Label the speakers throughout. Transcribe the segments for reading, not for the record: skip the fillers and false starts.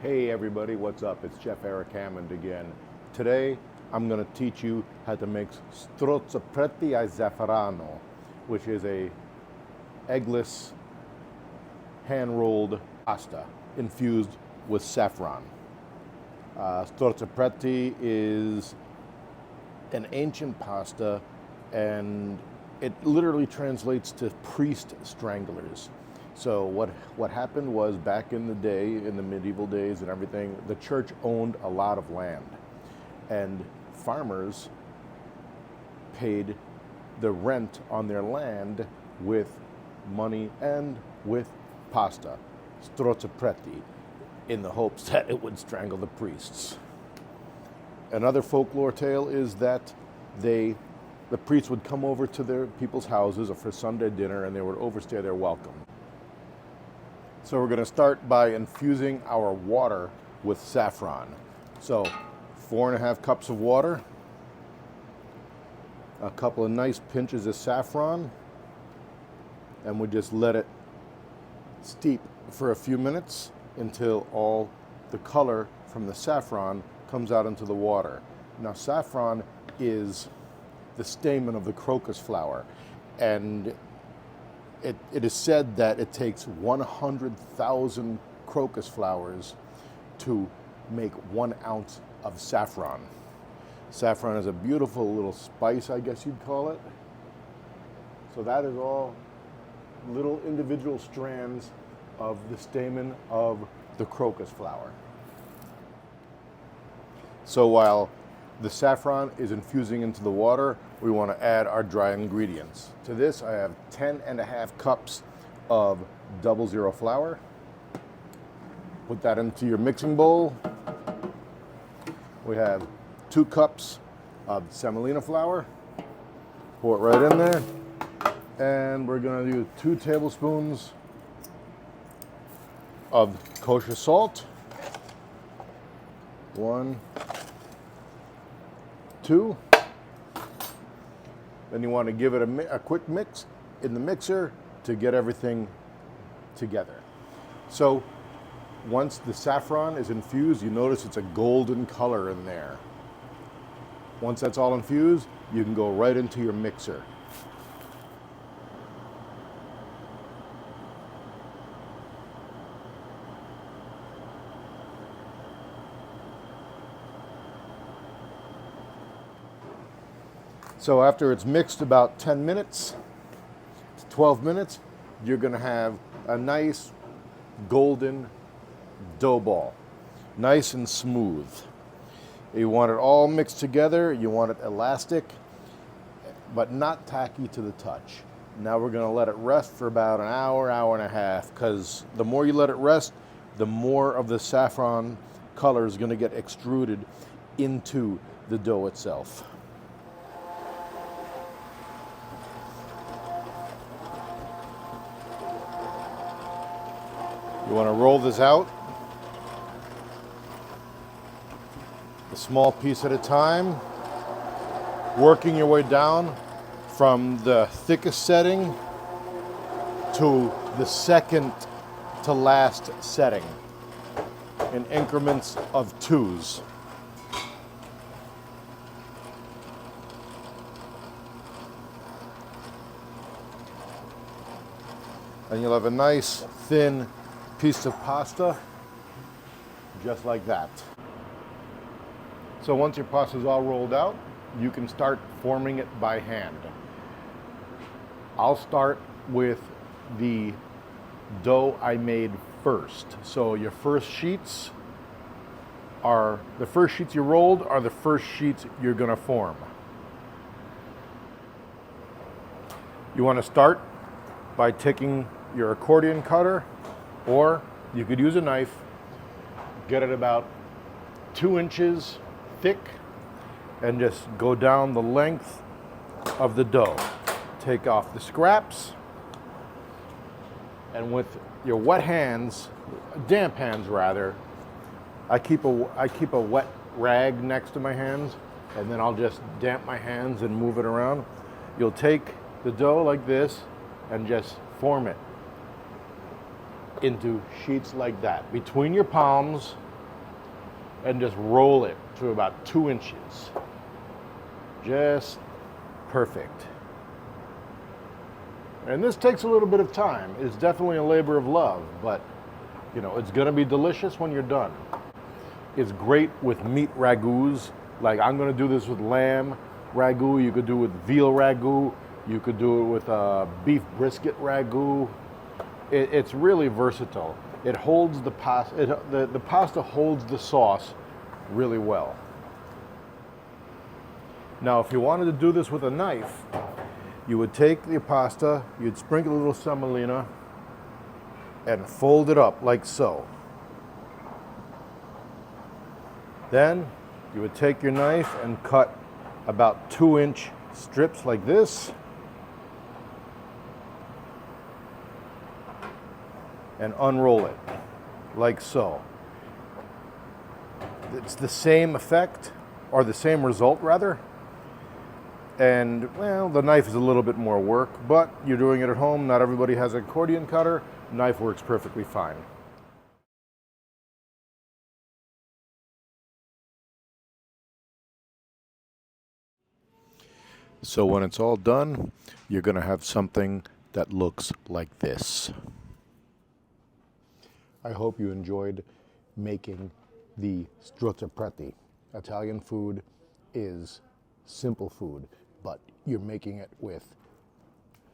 Speaker 1: Hey everybody, what's up? It's Chef Eric Hammond again. Today I'm going to teach you how to make Strozzapreti ai Zafferano, which is a eggless hand-rolled pasta infused with saffron. Strozzapreti is an ancient pasta, and it literally translates to priest stranglers. So what happened was, back in the day, in the medieval days and everything, the church owned a lot of land, and farmers paid the rent on their land with money and with pasta, strozzapreti, in the hopes that it would strangle the priests. Another folklore tale is that the priests would come over to their people's houses for Sunday dinner, and they would overstay their welcome. So we're going to start by infusing our water with saffron. So 4.5 cups of water, a couple of nice pinches of saffron, and we just let it steep for a few minutes until all the color from the saffron comes out into the water. Now, saffron is the stamen of the crocus flower, and it is said that it takes 100,000 crocus flowers to make 1 ounce of saffron. Saffron is a beautiful little spice, I guess you'd call it. So that is all little individual strands of the stamen of the crocus flower. So while the saffron is infusing into the water, we want to add our dry ingredients. To this, I have 10.5 cups of 00 flour. Put that into your mixing bowl. We have 2 cups of semolina flour. Pour it right in there. And we're going to do 2 tablespoons of kosher salt. 1, 2. Then you want to give it a quick mix in the mixer to get everything together. So once the saffron is infused, you notice it's a golden color in there. Once that's all infused, you can go right into your mixer. So after it's mixed about 10 minutes to 12 minutes, you're going to have a nice golden dough ball, nice and smooth. You want it all mixed together. You want it elastic, but not tacky to the touch. Now we're going to let it rest for about an hour, hour and a half, because the more you let it rest, the more of the saffron color is going to get extruded into the dough itself. You want to roll this out a small piece at a time, working your way down from the thickest setting to the second to last setting in increments of 2s. And you'll have a nice thin piece of pasta, just like that. So once your pasta is all rolled out, you can start forming it by hand. I'll start with the dough I made first. So your first sheets you rolled are the first sheets you're going to form. You want to start by taking your accordion cutter, or you could use a knife, get it about 2 inches thick, and just go down the length of the dough. Take off the scraps, and with your wet hands, damp hands rather, I keep a wet rag next to my hands, and then I'll just damp my hands and move it around. You'll take the dough like this and just form it into sheets like that. Between your palms, and just roll it to about 2 inches. Just perfect. And this takes a little bit of time. It's definitely a labor of love, but you know, it's gonna be delicious when you're done. It's great with meat ragouts. Like I'm gonna do this with lamb ragout. You could do it with veal ragout. You could do it with a beef brisket ragout. It's really versatile. It holds the pasta. The pasta holds the sauce really well. Now, if you wanted to do this with a knife, you would take the pasta, you'd sprinkle a little semolina, and fold it up like so. Then you would take your knife and cut about 2-inch strips like this, and unroll it like so. It's the same effect, or the same result rather. And well, the knife is a little bit more work, but you're doing it at home. Not everybody has an accordion cutter. Knife works perfectly fine. So when it's all done, you're going to have something that looks like this. I hope you enjoyed making the Strozzapreti. Italian food is simple food, but you're making it with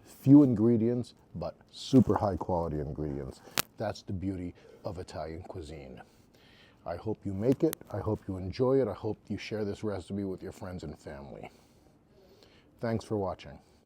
Speaker 1: few ingredients, but super high quality ingredients. That's the beauty of Italian cuisine. I hope you make it. I hope you enjoy it. I hope you share this recipe with your friends and family. Thanks for watching.